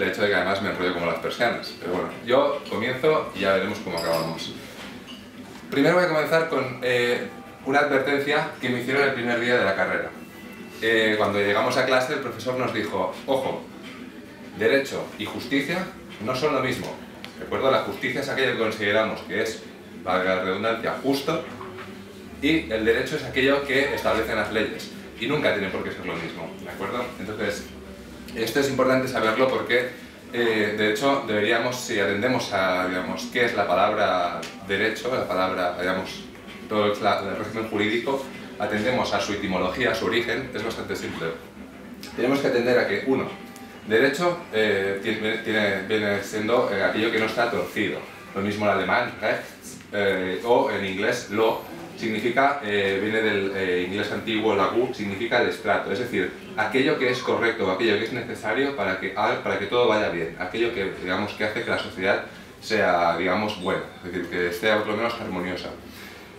el hecho de que además me enrollo como las persianas. Pero bueno, yo comienzo y ya veremos cómo acabamos. Primero voy a comenzar con una advertencia que me hicieron el primer día de la carrera. Cuando llegamos a clase, el profesor nos dijo: ojo, derecho y justicia no son lo mismo. ¿De La justicia es aquello que consideramos que es, valga la redundancia, justo, y el derecho es aquello que establecen las leyes, y nunca tiene por qué ser lo mismo, ¿de acuerdo? Entonces, esto es importante saberlo porque, de hecho, deberíamos, si atendemos a, digamos, qué es la palabra derecho, la palabra, digamos, todo el régimen jurídico, atendemos a su etimología, a su origen, es bastante simple. Tenemos que atender a que, uno, derecho viene siendo aquello que no está torcido. Lo mismo en alemán, rechts, o en inglés, law, significa, viene del inglés antiguo, lagu, significa el estrato. Es decir, aquello que es correcto, aquello que es necesario para que todo vaya bien. Aquello que, digamos, que hace que la sociedad sea, digamos, buena. Es decir, que esté por lo menos armoniosa.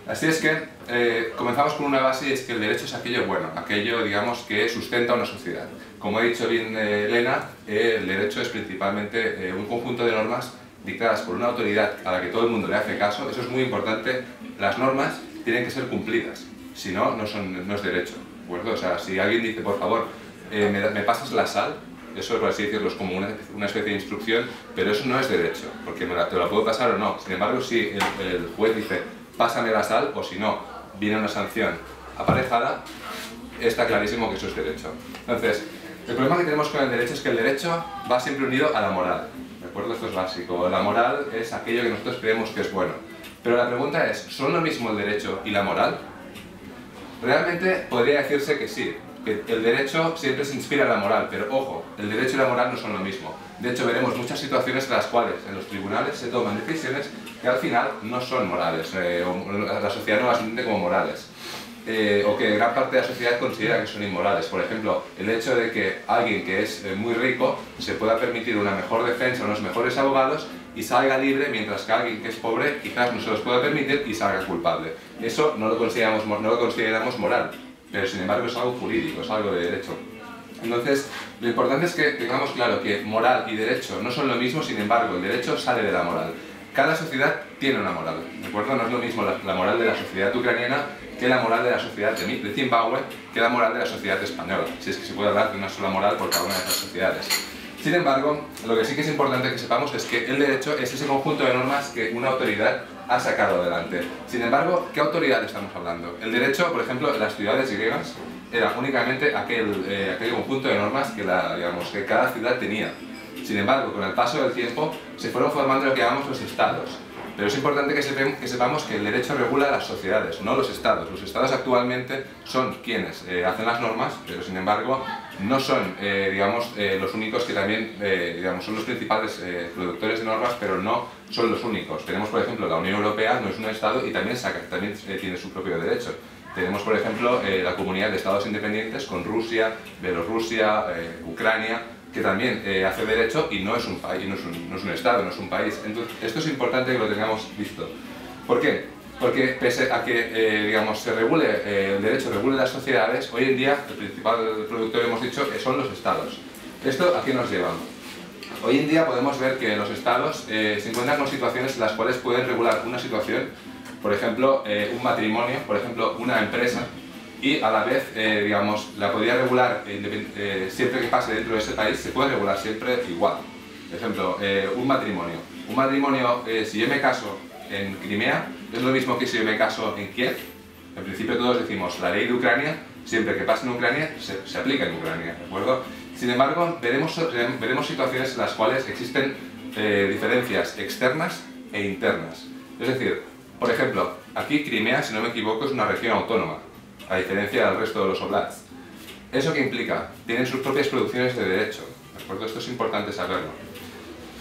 Así es que comenzamos con una base, y es que el derecho es aquello bueno, aquello, digamos, que sustenta una sociedad. Como ha dicho bien Elena, el derecho es principalmente un conjunto de normas dictadas por una autoridad a la que todo el mundo le hace caso. Eso es muy importante. Las normas tienen que ser cumplidas, si no, no es derecho, ¿de acuerdo? O sea, si alguien dice, por favor, me pasas la sal, eso, por así decirlo, es como una especie de instrucción, pero eso no es derecho, porque te la puedo pasar o no. Sin embargo, si el juez dice, pásame la sal, o si no, viene una sanción aparejada, está clarísimo que eso es derecho. Entonces, el problema que tenemos con el derecho es que el derecho va siempre unido a la moral, ¿de acuerdo? Esto es básico. La moral es aquello que nosotros creemos que es bueno. Pero la pregunta es, ¿son lo mismo el derecho y la moral? Realmente podría decirse que sí, que el derecho siempre se inspira en la moral, pero ojo, el derecho y la moral no son lo mismo. De hecho, veremos muchas situaciones en las cuales en los tribunales se toman decisiones que al final no son morales, o la sociedad no las entiende como morales. O que gran parte de la sociedad considera que son inmorales. Por ejemplo, el hecho de que alguien que es muy rico se pueda permitir una mejor defensa, unos mejores abogados y salga libre, mientras que alguien que es pobre quizás no se los pueda permitir y salga culpable. Eso no lo consideramos moral, pero sin embargo es algo jurídico, es algo de derecho. Entonces, lo importante es que tengamos claro que moral y derecho no son lo mismo, sin embargo, el derecho sale de la moral. Cada sociedad tiene una moral, ¿de acuerdo? No es lo mismo la moral de la sociedad ucraniana que la moral de la sociedad de Zimbabue, que la moral de la sociedad española, si es que se puede hablar de una sola moral por cada una de esas sociedades. Sin embargo, lo que sí que es importante que sepamos es que el derecho es ese conjunto de normas que una autoridad ha sacado adelante. Sin embargo, ¿qué autoridad estamos hablando? El derecho, por ejemplo, en las ciudades griegas era únicamente aquel conjunto de normas que cada ciudad tenía. Sin embargo, con el paso del tiempo se fueron formando lo que llamamos los estados. Pero es importante que sepamos que el derecho regula las sociedades, no los estados. Los estados actualmente son quienes hacen las normas, pero sin embargo no son los únicos que también son los principales productores de normas, pero no son los únicos. Tenemos, por ejemplo, la Unión Europea no es un estado y también tiene su propio derecho. Tenemos, por ejemplo, la comunidad de estados independientes con Rusia, Bielorrusia, Ucrania, que también hace derecho y no es un país, no es un estado, no es un país. Entonces, esto es importante que lo tengamos visto. ¿Por qué? Porque pese a que el derecho regule las sociedades, hoy en día el principal productor, hemos dicho, son los estados. ¿Esto a qué nos lleva? Hoy en día podemos ver que los estados se encuentran con situaciones en las cuales pueden regular una situación, por ejemplo, un matrimonio, por ejemplo, una empresa, y a la vez, la podría regular siempre que pase dentro de ese país, se puede regular siempre igual. Por ejemplo, un matrimonio. Un matrimonio, si yo me caso en Crimea, es lo mismo que si yo me caso en Kiev. En principio todos decimos, la ley de Ucrania, siempre que pase en Ucrania, se aplica en Ucrania, ¿de acuerdo? Sin embargo, veremos situaciones en las cuales existen diferencias externas e internas. Es decir, por ejemplo, aquí Crimea, si no me equivoco, es una región autónoma, a diferencia del resto de los oblats. ¿Eso qué implica? Tienen sus propias producciones de derecho, ¿de acuerdo? Esto es importante saberlo.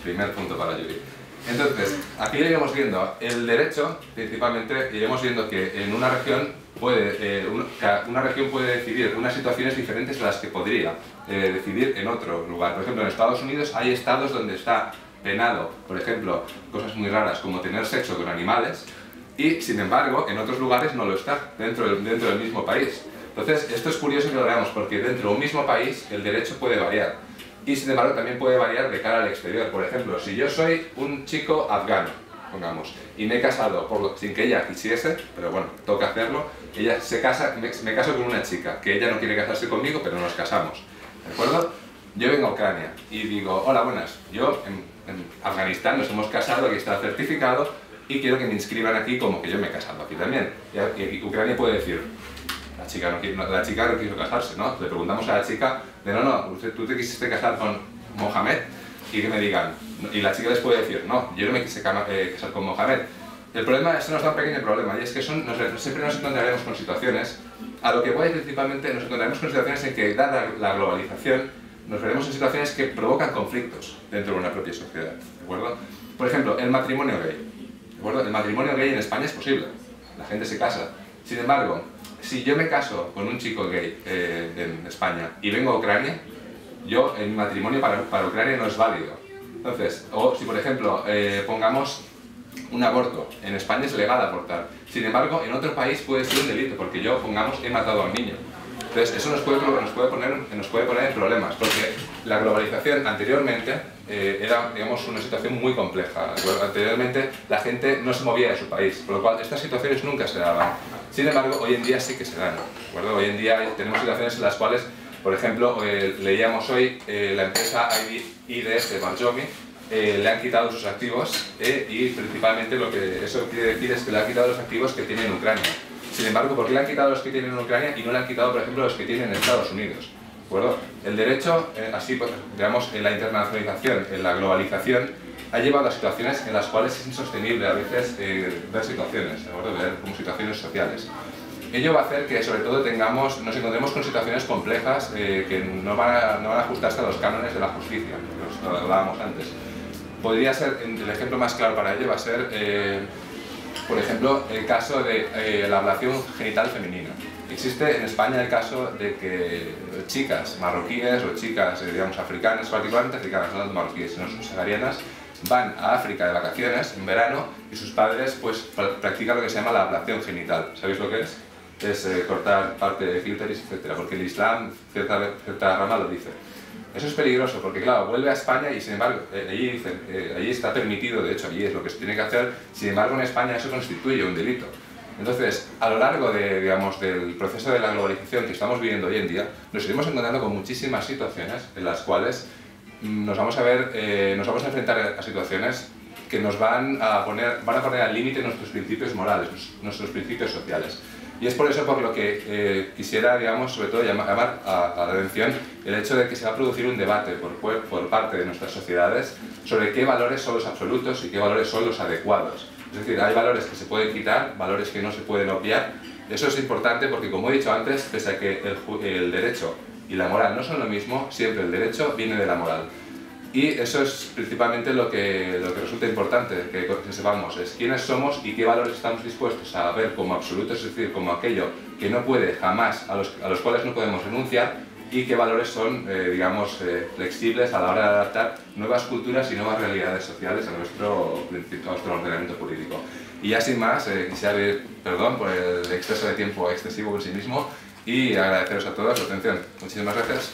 Primer punto para Yuri. Entonces, aquí iremos viendo el derecho, principalmente, iremos viendo que en una región puede decidir unas situaciones diferentes a las que podría decidir en otro lugar. Por ejemplo, en Estados Unidos hay estados donde está penado, por ejemplo, cosas muy raras como tener sexo con animales, y sin embargo en otros lugares no lo está, dentro del mismo país. Entonces esto es curioso que lo veamos porque dentro de un mismo país el derecho puede variar. y sin embargo también puede variar de cara al exterior. Por ejemplo, si yo soy un chico afgano, pongamos, y me he casado sin que ella quisiese, pero bueno, toca hacerlo, ella se casa, me caso con una chica, que ella no quiere casarse conmigo, pero nos casamos, ¿de acuerdo? Yo vengo a Ucrania y digo, hola, buenas, yo en Afganistán nos hemos casado, aquí está el certificado, y quiero que me inscriban aquí como que yo me he casado aquí también. Y Ucrania puede decir, la chica no quiso casarse, ¿no? Le preguntamos a la chica, tú te quisiste casar con Mohamed, y que me digan, y la chica les puede decir, no, yo no me quise casar con Mohamed. El problema, esto nos da un pequeño problema, y es que siempre nos encontraremos con situaciones, a lo que voy principalmente, nos encontraremos con situaciones en que, dada la globalización, nos veremos en situaciones que provocan conflictos dentro de una propia sociedad, ¿de acuerdo? Por ejemplo, el matrimonio gay, ¿de acuerdo? El matrimonio gay en España es posible, la gente se casa. Sin embargo, si yo me caso con un chico gay en España y vengo a Ucrania, mi matrimonio para Ucrania no es válido. Entonces, o si por ejemplo pongamos un aborto, en España es legal abortar, sin embargo en otro país puede ser un delito, porque yo, pongamos, he matado a un niño. Entonces eso nos puede poner en problemas, porque la globalización anteriormente era, digamos, una situación muy compleja. Anteriormente la gente no se movía de su país, por lo cual estas situaciones nunca se daban. Sin embargo, hoy en día sí que se dan, ¿de acuerdo? Hoy en día tenemos situaciones en las cuales, por ejemplo, leíamos hoy la empresa ID de Marjomi, le han quitado sus activos y principalmente lo que eso quiere decir es que le han quitado los activos que tiene en Ucrania. Sin embargo, ¿por qué le han quitado los que tienen en Ucrania y no le han quitado, por ejemplo, los que tienen en Estados Unidos? ¿De acuerdo? El derecho, así, pues, digamos, en la internacionalización, en la globalización, ha llevado a situaciones en las cuales es insostenible a veces ver situaciones, ¿de acuerdo? Ver como situaciones sociales. Ello va a hacer que, sobre todo, nos encontremos con situaciones complejas que no van a ajustarse a los cánones de la justicia, que os hablábamos antes. Podría ser, el ejemplo más claro para ello va a ser, por ejemplo, el caso de la ablación genital femenina. Existe en España el caso de que chicas marroquíes o chicas, digamos, africanas, particularmente africanas, no tanto marroquíes, sino subsaharianas, van a África de vacaciones en verano y sus padres pues practican lo que se llama la ablación genital. ¿Sabéis lo que es? Es cortar parte de clítoris, etc. Porque el Islam, cierta rama lo dice. Eso es peligroso porque, claro, vuelve a España y, sin embargo, allí está permitido, de hecho, allí es lo que se tiene que hacer, sin embargo, en España eso constituye un delito. Entonces, a lo largo del proceso de la globalización que estamos viviendo hoy en día, nos iremos encontrando con muchísimas situaciones en las cuales nos vamos a enfrentar a situaciones que nos van a poner al límite nuestros principios morales, nuestros principios sociales. Y es por eso por lo que quisiera, digamos, sobre todo llamar a la atención el hecho de que se va a producir un debate por parte de nuestras sociedades sobre qué valores son los absolutos y qué valores son los adecuados. Es decir, hay valores que se pueden quitar, valores que no se pueden obviar. Eso es importante porque, como he dicho antes, pese a que el derecho y la moral no son lo mismo, siempre el derecho viene de la moral. Y eso es principalmente lo que resulta importante, que sepamos, es quiénes somos y qué valores estamos dispuestos a ver como absolutos, es decir, como aquello que no puede jamás, a los cuales no podemos renunciar, y qué valores son, digamos, flexibles a la hora de adaptar nuevas culturas y nuevas realidades sociales a nuestro ordenamiento jurídico. Y ya sin más, quisiera pedir perdón por el exceso de tiempo excesivo en sí mismo y agradeceros a todos su atención. Muchísimas gracias.